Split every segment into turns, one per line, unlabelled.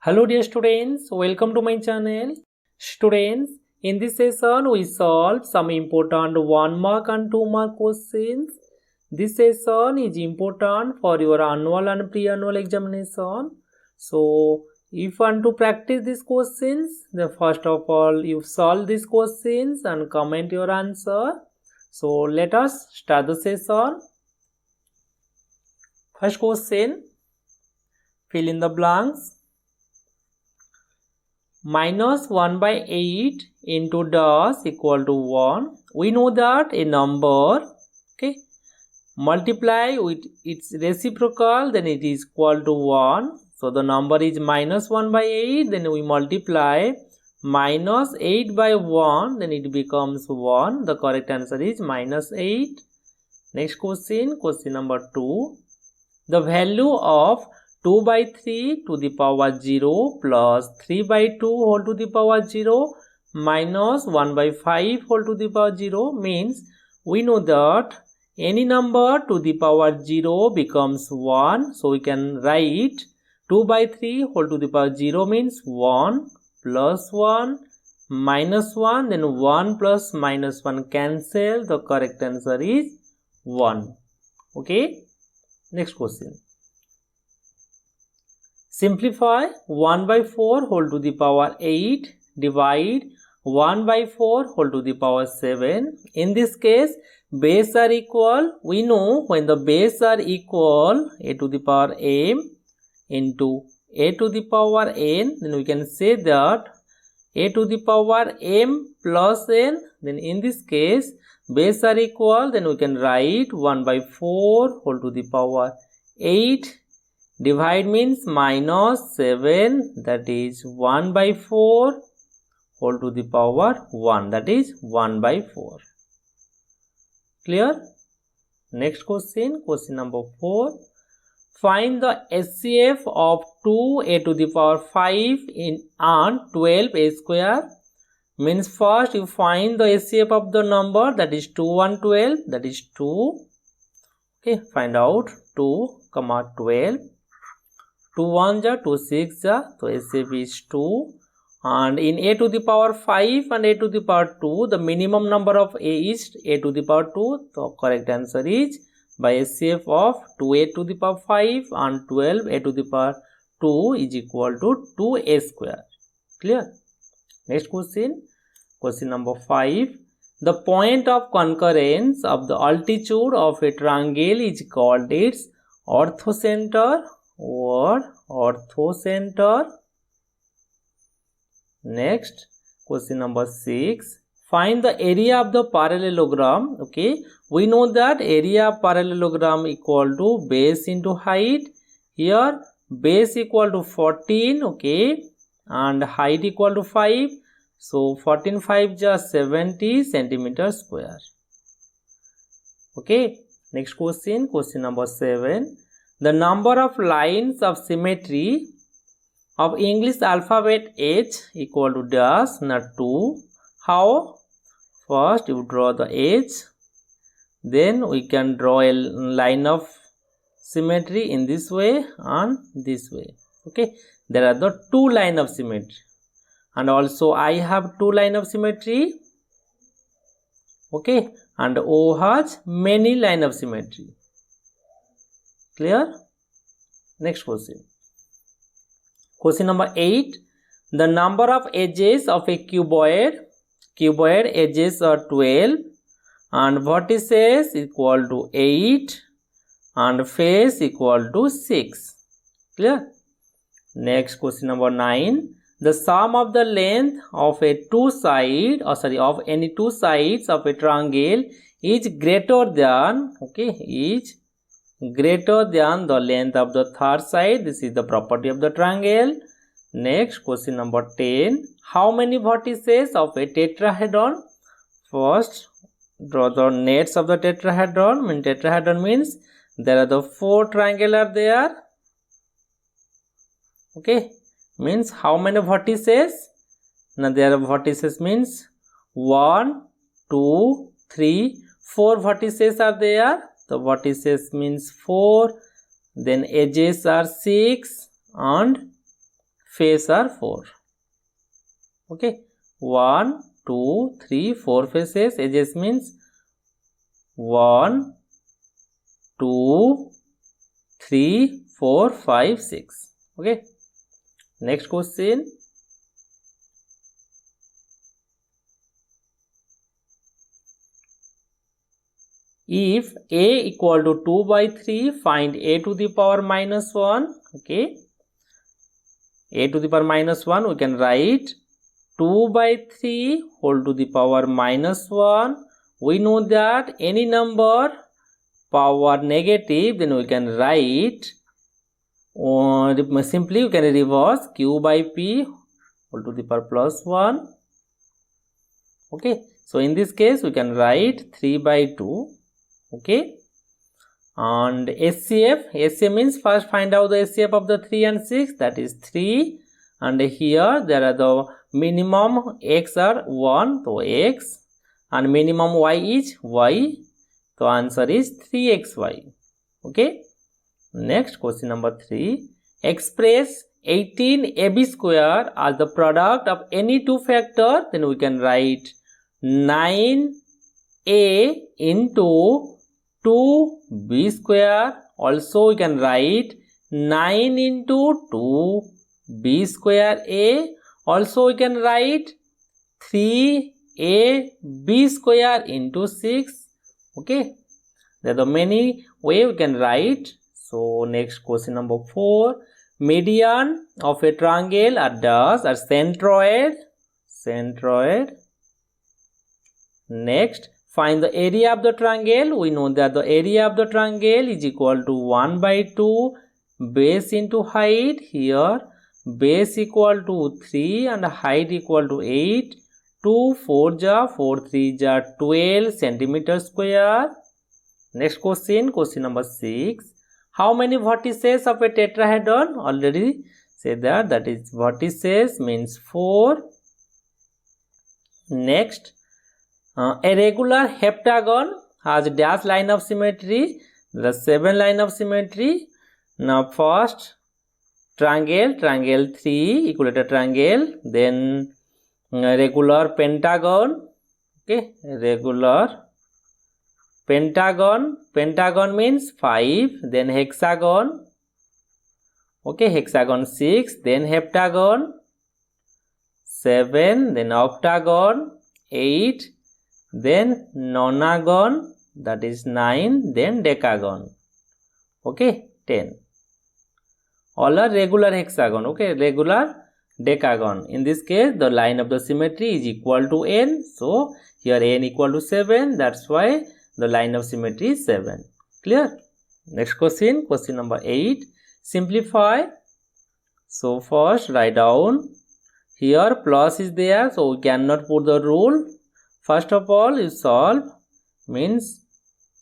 Hello dear students, welcome to my channel. Students, in this session we solve some important 1 mark and 2 mark questions. This session is important for your annual and pre-annual examination. So, if you want to practice these questions, then first of all you solve these questions and comment your answer. So, let us start the session. First question, fill in the blanks. Minus 1 by 8 into dash equal to 1. We know that a number, multiply with its reciprocal, then it is equal to 1. So the number is minus 1 by 8, then we multiply minus 8 by 1, then it becomes 1. The correct answer is minus 8. Next question, question number 2. The value of 2 by 3 to the power 0 plus 3 by 2 whole to the power 0 minus 1 by 5 whole to the power 0 means we know that any number to the power 0 becomes 1. So we can write 2 by 3 whole to the power 0 means 1 plus 1 minus 1, then 1 plus minus 1 cancel. The correct answer is 1. Okay. Next question. Simplify 1 by 4 whole to the power 8 divide 1 by 4 whole to the power 7. In this case, base are equal. We know when the base are equal, a to the power m into a to the power n, then we can say that a to the power m plus n. Then in this case, base are equal, then we can write 1 by 4 whole to the power 8. Divide means minus 7, that is 1 by 4 whole to the power 1, that is 1 by 4. Clear? Next question, question number 4. Find the HCF of 2a to the power 5 and 12a square. Means first you find the HCF of the number, that is 2 and 12, that is 2. Okay, find out 2, 12. 2 1 ja 2 6 ja, so HCF is 2, and in a to the power 5 and a to the power 2, the minimum number of a is a to the power 2. The correct answer is by HCF of 2a to the power 5 and 12a to the power 2 is equal to 2a square. Clear? Next question, question number 5. The point of concurrence of the altitude of a triangle is called its orthocenter or orthocenter. Next, question number 6. Find the area of the parallelogram. Okay, we know that area of parallelogram equal to base into height. Here base equal to 14, okay, and height equal to 5. So 14 5 just 70 centimeter square. Okay, next question, question number 7. The number of lines of symmetry of English alphabet H equal to dash, not 2. How? First you draw the H, then we can draw a line of symmetry in this way and this way. Okay, there are the 2 line of symmetry, and also I have 2 line of symmetry. Okay, and O has many line of symmetry. Clear? Next question. Question number 8. The number of edges of a cuboid edges are 12 and vertices equal to 8 and face equal to 6. Clear? Next, question number 9. The sum of the length of a of any two sides of a triangle is greater than, is greater than the length of the third side. This is the property of the triangle. Next, question number 10. How many vertices of a tetrahedron? First, draw the nets of the tetrahedron. Tetrahedron means there are the 4 triangles are there. Okay, means how many vertices? Now there are vertices means 1, 2, 3, 4 vertices are there. The vertices means 4, then edges are 6 and face are 4. Okay, 1, 2, 3, 4 faces. Edges means 1, 2, 3, 4, 5, 6. Okay, next question. If a equal to 2 by 3, find a to the power minus 1. Okay, a to the power minus 1, we can write 2 by 3 whole to the power minus 1. We know that any number power negative, then we can write, or simply we can reverse q by p whole to the power plus 1. Okay, so in this case we can write 3 by 2. Okay, and SCF means first find out the SCF of the 3 and 6, that is 3, and here there are the minimum x are 1, so x, and minimum y is y, so answer is 3xy. Okay, next question number 3. Express 18ab square as the product of any two factor, then we can write 9a into 2b square. Also we can write 9 into 2b square a. Also we can write 3ab square into 6. Okay, there are many way we can write. So next question number 4. Median of a triangle are dash are centroid. Next, find the area of the triangle. We know that the area of the triangle is equal to 1 by 2 base into height. Here base equal to 3 and height equal to 8. 2 4 ja 4 3 ja 12 centimeter square. Next question, question number 6. How many vertices of a tetrahedron? Already said that is vertices means 4. Next, a regular heptagon has dash line of symmetry. There are 7 line of symmetry. Now first triangle 3, equilateral triangle, then regular pentagon. Okay, regular pentagon means 5, then hexagon. Okay, hexagon 6, then heptagon 7, then octagon 8, then nonagon, that is 9, then decagon. Okay, 10. All are regular hexagon. Okay, regular decagon. In this case the line of the symmetry is equal to n, so here n equal to 7, that's why the line of symmetry is 7. Clear? Next question, question number 8. Simplify. So first write down. Here plus is there, so we cannot put the rule. First of all, you solve, means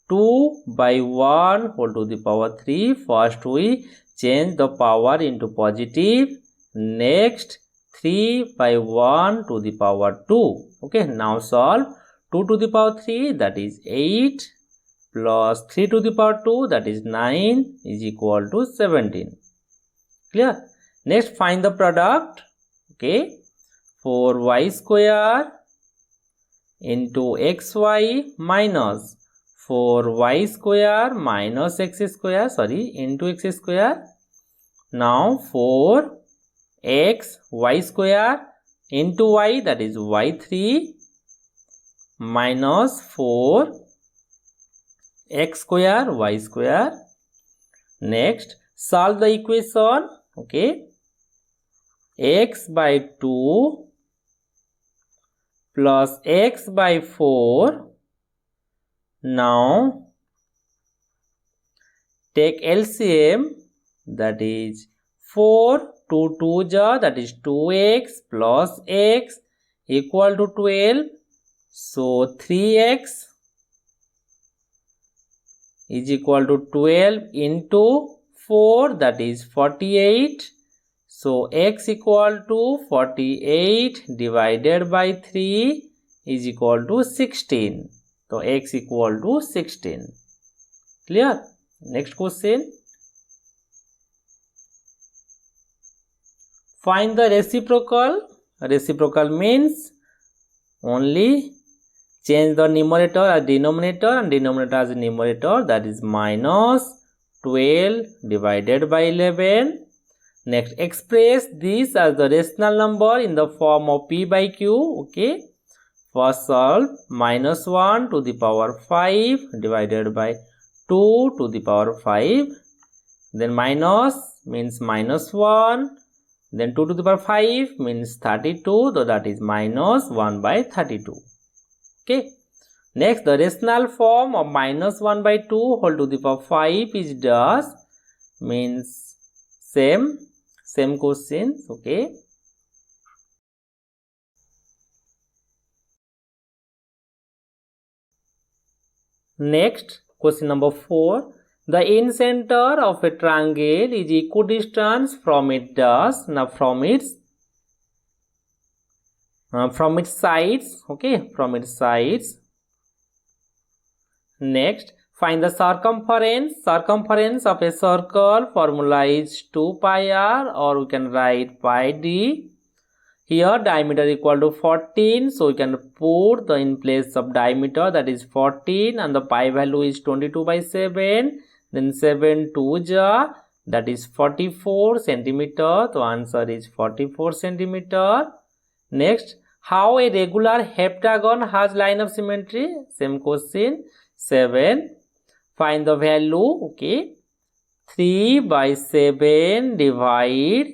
2 by 1 whole to the power 3. First we change the power into positive. Next 3 by 1 to the power 2. Okay, now solve. 2 to the power 3, that is 8, plus 3 to the power 2, that is 9, is equal to 17. Clear? Next find the product. Okay, 4y square into xy minus 4y square minus x square, into x square. Now 4x y square into y, that is y3, minus 4 x square y square. Next solve the equation. Okay, x by 2 plus x by 4. Now take LCM, that is 4 2 2 ja, that is 2x plus x equal to 12. So 3x is equal to 12 into 4, that is 48. So x equal to 48 divided by 3 is equal to 16. So x equal to 16. Clear? Next question. Find the reciprocal. Reciprocal means only change the numerator as denominator and denominator as numerator, that is minus 12 divided by 11. Next, express this as the rational number in the form of p by q. Okay, first solve minus 1 to the power 5 divided by 2 to the power 5, then minus means minus 1, then 2 to the power 5 means 32, so that is minus 1 by 32. Okay, next the rational form of minus 1 by 2 whole to the power 5 is dash, means same questions. Okay, next question number 4. The incenter of a triangle is equidistant from its dash, now from its sides. Okay, from its sides. Next, find the circumference. Circumference of a circle formula is 2 pi r, or we can write pi d. Here diameter equal to 14, so we can put the in place of diameter, that is 14, and the pi value is 22 by 7. Then 7 2 ja, that is 44 centimeter. The answer is 44 centimeter. Next, how a regular heptagon has line of symmetry? Same question. 7. Find the value. Okay, 3 by 7 divide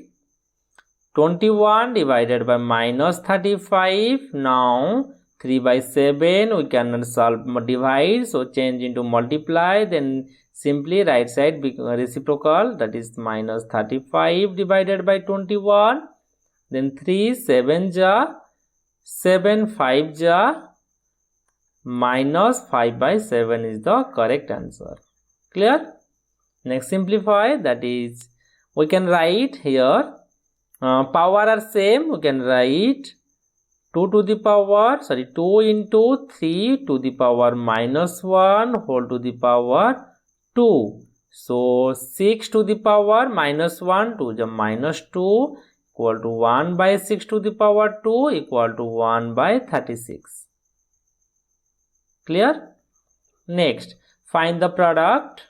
21 divided by minus 35. Now 3 by 7 we cannot divide, so change into multiply, then simply right side reciprocal, that is minus 35 divided by 21, then 3 7 ja, 7 5 ja, minus 5 by 7 is the correct answer. Clear? Next, simplify, that is we can write here power are same, we can write 2 to the power 2 into 3 to the power minus 1 whole to the power 2. So 6 to the power minus 1 to the minus 2 equal to 1 by 6 to the power 2 equal to 1 by 36. Clear? Next, find the product.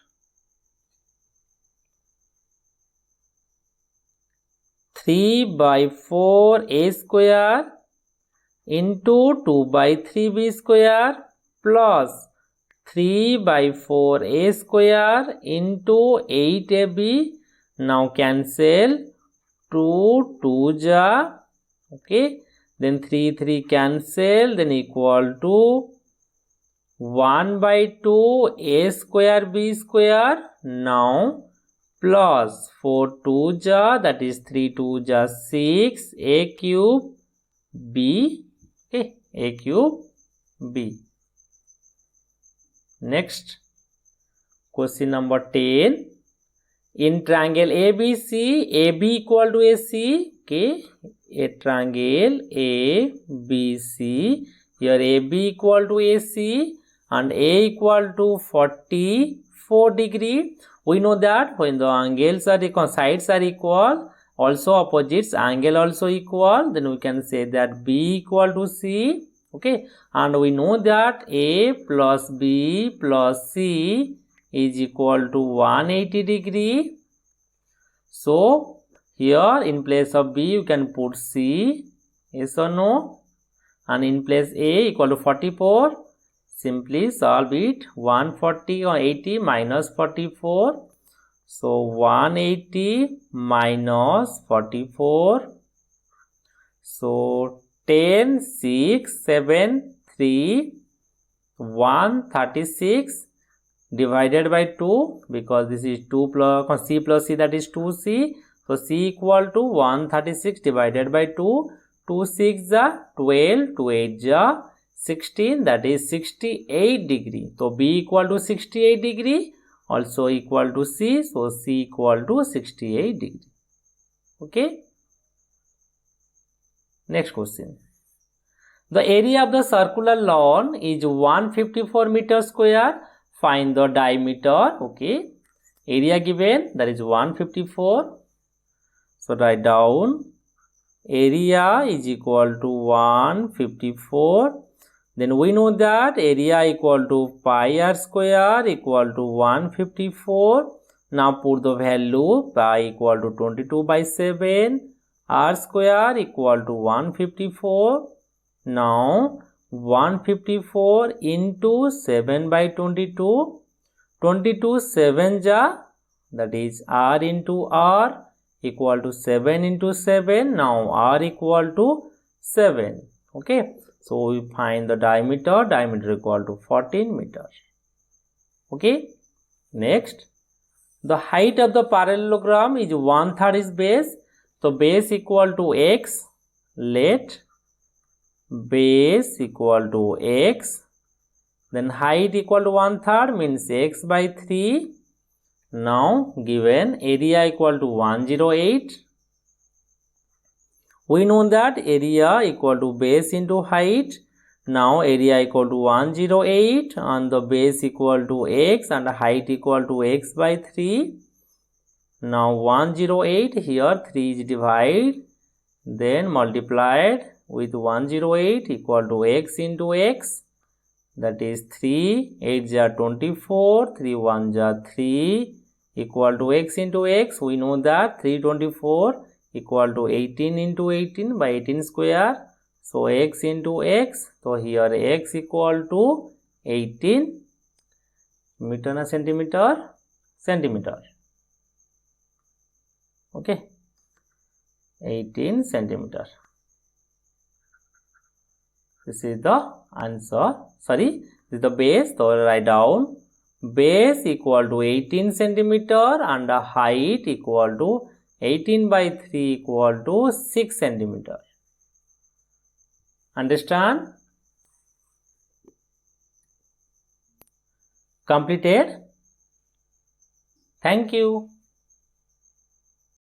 Three by 4 a square into 2 by 3b square plus 3 by 4 a square into 8ab. Now cancel 2 2 ja. Okay, then 3 3 cancel, then equal to 1 by 2 a square b square. Now plus 4 2 ja, that is 3 2 ja 6 a cube b. Okay, a cube b. Next, question number 10. In triangle ABC, AB equal to AC. Okay, a triangle ABC. Here AB equal to AC and A equal to 44 degree. We know that when the angles are equal, sides are equal, also opposites angle also equal, then we can say that B equal to C. Okay, and we know that A plus B plus C is equal to 180 degree. So here in place of B you can put C, yes or no, and in place A equal to 44. Simply solve it. 140 or 80 minus 44. So 180 minus 44. So 10, 6, 7, 3, 136 divided by 2, because this is 2 plus C plus C, that is 2C. So C equal to 136 divided by 2. 2 6 ja 12, 2 8 ja 16, that is 68 degree. So B equal to 68 degree, also equal to C, so C equal to 68 degree. Okay. Next question. The area of the circular lawn is 154 meters square. Find the diameter. Okay. Area given, that is 154. So write down area is equal to 154. Then we know that area equal to pi r square equal to 154. Now put the value pi equal to 22 by 7, r square equal to 154. Now 154 into 7 by 22. 22 7 ja, that is r into r equal to 7 into 7. Now r equal to 7. Okay. So we find the diameter equal to 14 meters. Okay. Next, the height of the parallelogram is 1/3 is base. So base equal to x. Let base equal to x. Then height equal to 1/3 means x by 3. Now given area equal to 108. We know that area equal to base into height. Now area equal to 108 and the base equal to x and height equal to x by 3. Now 108 here 3 is divided, then multiplied with 108 equal to x into x, that is 3, 8 ja 24, 3 1 ja 3 equal to x into x. We know that 324 equal to 18 into 18 by 18 square. So x into x. So here x equal to 18 meter na centimeter, centimeter. Okay, 18 centimeter. This is the answer. Sorry, this is the base. So write down base equal to 18 centimeter and the height equal to 18 by 3 equal to 6 centimeter. Understand? Completed? Thank you.